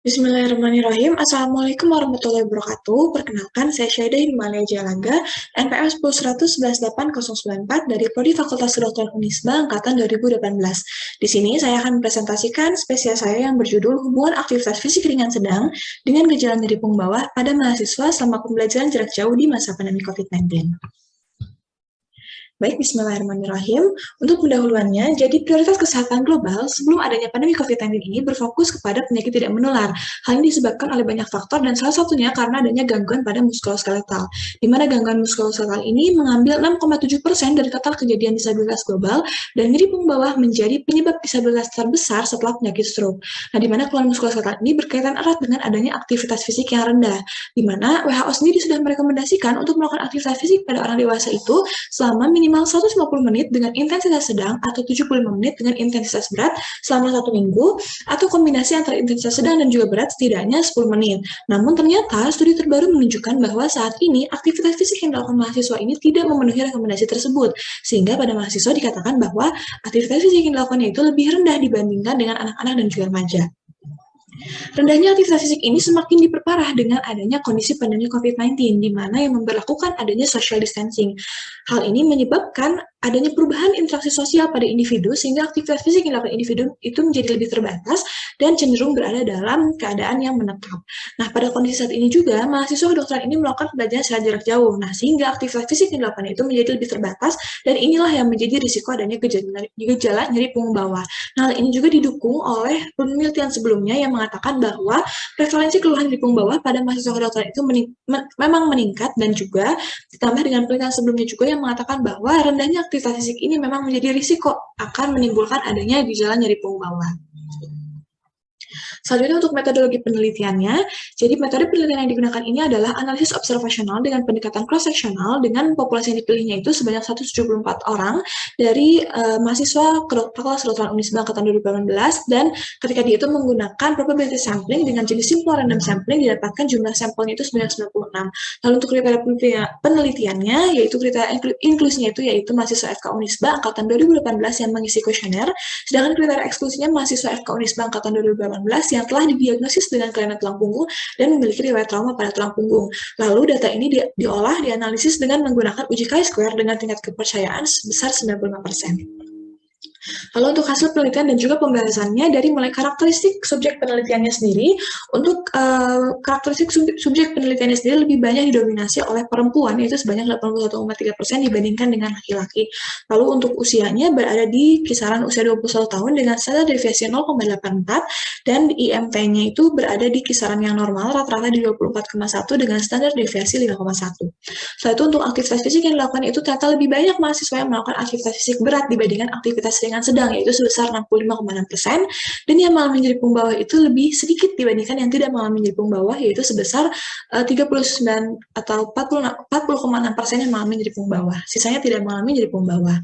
Bismillahirrahmanirrahim. Assalamualaikum warahmatullahi wabarakatuh. Perkenalkan, saya Syaidah Himalia Jalangga, NPM 10111894 dari Prodi Fakultas Kedokteran Unisba Angkatan 2018. Di sini saya akan mempresentasikan spesial saya yang berjudul Hubungan Aktivitas Fisik Ringan Sedang dengan Gejala Nyeri Punggung Bawah pada mahasiswa selama pembelajaran jarak jauh di masa pandemi COVID-19. Baik, bismillahirrahmanirrahim. Untuk pendahuluannya, jadi prioritas kesehatan global sebelum adanya pandemi COVID-19 ini berfokus kepada penyakit tidak menular. Hal ini disebabkan oleh banyak faktor dan salah satunya karena adanya gangguan pada muskuloskeletal, di mana gangguan muskuloskeletal ini mengambil 6,7% dari total kejadian disabilitas global dan nyeri punggung bawah menjadi penyebab disabilitas terbesar setelah penyakit stroke. Nah, di mana keluhan muskuloskeletal ini berkaitan erat dengan adanya aktivitas fisik yang rendah, di mana WHO sendiri sudah merekomendasikan untuk melakukan aktivitas fisik pada orang dewasa itu selama minimal 150 menit dengan intensitas sedang atau 75 menit dengan intensitas berat selama 1 minggu, atau kombinasi antara intensitas sedang dan juga berat setidaknya 10 menit. Namun ternyata studi terbaru menunjukkan bahwa saat ini aktivitas fisik yang dilakukan mahasiswa ini tidak memenuhi rekomendasi tersebut, sehingga pada mahasiswa dikatakan bahwa aktivitas fisik yang dilakukannya itu lebih rendah dibandingkan dengan anak-anak dan juga remaja. Rendahnya aktivitas fisik ini semakin diperparah dengan adanya kondisi pandemi COVID-19, di mana yang memberlakukan adanya social distancing. Hal ini menyebabkan adanya perubahan interaksi sosial pada individu, sehingga aktivitas fisik yang dilakukan individu itu menjadi lebih terbatas dan cenderung berada dalam keadaan yang menetap. Nah, pada kondisi saat ini juga, mahasiswa kedokteran ini melakukan pembelajaran secara jarak jauh. Nah, sehingga aktivitas fisik yang dilakukan itu menjadi lebih terbatas, dan inilah yang menjadi risiko adanya gejala nyeri punggung bawah. Nah, hal ini juga didukung oleh penelitian sebelumnya yang mengatakan bahwa prevalensi keluhan nyeri punggung bawah pada mahasiswa kedokteran itu memang meningkat, dan juga ditambah dengan penelitian sebelumnya juga yang mengatakan bahwa rendahnya aktivitas fisik ini memang menjadi risiko akan menimbulkan adanya gejala nyeri punggung bawah. Selanjutnya untuk metodologi penelitiannya, jadi metode penelitian yang digunakan ini adalah analisis observasional dengan pendekatan cross-seksional dengan populasi yang dipilihnya itu sebanyak 174 orang dari mahasiswa Fakultas Kedokteran Unisba Angkatan 2018, dan ketika dia itu menggunakan probability sampling dengan jenis simple random sampling didapatkan jumlah sampelnya itu sebanyak 96. Lalu untuk kriteria penelitiannya, yaitu kriteria inklusinya yaitu mahasiswa FK Unisba Angkatan 2018 yang mengisi kuesioner, sedangkan kriteria eksklusinya mahasiswa FK Unisba Angkatan 2018 yang telah didiagnosis dengan kelainan tulang punggung dan memiliki riwayat trauma pada tulang punggung. Lalu data ini diolah, dianalisis dengan menggunakan uji chi-square dengan tingkat kepercayaan sebesar 95%. Lalu untuk hasil penelitian dan juga pembahasannya, dari mulai karakteristik subjek penelitiannya sendiri, untuk karakteristik subjek penelitiannya sendiri lebih banyak didominasi oleh perempuan, yaitu sebanyak 81,3% dibandingkan dengan laki-laki. Lalu untuk usianya berada di kisaran usia 21 tahun dengan standar deviasi 0,84, dan IMT-nya itu berada di kisaran yang normal, rata-rata di 24,1 dengan standar deviasi 5,1. Setelah itu untuk aktivitas fisik yang dilakukan itu ternyata lebih banyak mahasiswa yang melakukan aktivitas fisik berat dibandingkan aktivitas ringan sedang, yaitu sebesar 65,6%, dan yang mengalami nyeri punggung bawah itu lebih sedikit dibandingkan yang tidak mengalami nyeri punggung bawah, yaitu sebesar 39 atau 40,6% yang mengalami nyeri punggung bawah. Sisanya tidak mengalami nyeri punggung bawah.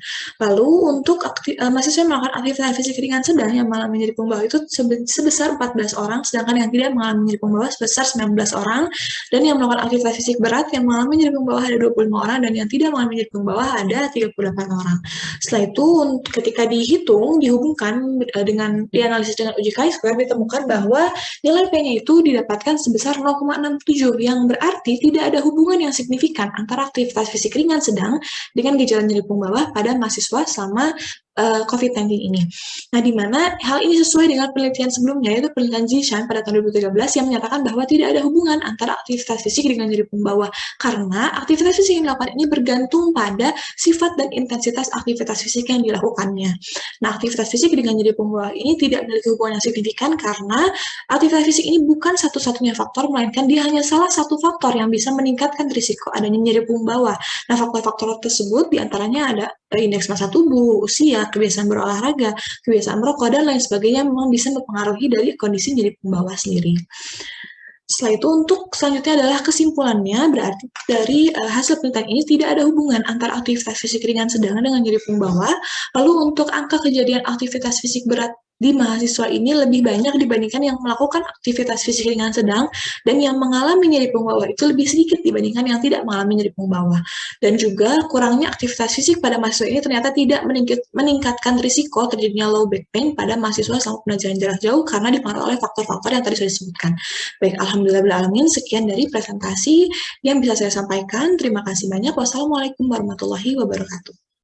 Lalu untuk mahasiswa yang melakukan aktivitas fisik ringan sedang yang mengalami nyeri punggung bawah itu sebesar 14 orang, sedangkan yang tidak mengalami nyeri punggung bawah sebesar 19 orang, dan yang melakukan aktivitas fisik berat yang mengalami nyeri punggung bawah ada 25 orang, dan yang tidak mengalami nyeri punggung bawah ada 38 orang. Setelah itu, ketika dihubungkan dengan dianalisis dengan uji chi-square, ditemukan bahwa nilai P-nya itu didapatkan sebesar 0,67, yang berarti tidak ada hubungan yang signifikan antara aktivitas fisik ringan sedang dengan gejala nyeri punggung bawah pada mahasiswa selama COVID-19 ini. Nah, di mana hal ini sesuai dengan penelitian sebelumnya, yaitu penelitian Zishan pada tahun 2013 yang menyatakan bahwa tidak ada hubungan antara aktivitas fisik dengan nyeri punggung bawah, karena aktivitas fisik yang dilakukan ini bergantung pada sifat dan intensitas aktivitas fisik yang dilakukannya. Nah, aktivitas fisik dengan nyeri punggung bawah ini tidak memiliki hubungan yang signifikan karena aktivitas fisik ini bukan satu-satunya faktor, melainkan dia hanya salah satu faktor yang bisa meningkatkan risiko adanya nyeri punggung bawah. Nah, faktor-faktor tersebut diantaranya ada indeks massa tubuh, usia, kebiasaan berolahraga, kebiasaan merokok, dan lain sebagainya memang bisa mempengaruhi dari kondisi nyeri punggung bawah sendiri. Setelah itu untuk selanjutnya adalah kesimpulannya, berarti dari hasil penelitian ini tidak ada hubungan antara aktivitas fisik ringan sedang dengan nyeri punggung bawah. Lalu untuk angka kejadian aktivitas fisik berat di mahasiswa ini lebih banyak dibandingkan yang melakukan aktivitas fisik ringan sedang, dan yang mengalami nyeri punggung bawah itu lebih sedikit dibandingkan yang tidak mengalami nyeri punggung bawah. Dan juga kurangnya aktivitas fisik pada mahasiswa ini ternyata tidak meningkatkan risiko terjadinya low back pain pada mahasiswa selama pembelajaran jarak jauh karena dipengaruhi oleh faktor-faktor yang tadi sudah disebutkan. Baik, alhamdulillah, sekian dari presentasi yang bisa saya sampaikan. Terima kasih banyak. Wassalamualaikum warahmatullahi wabarakatuh.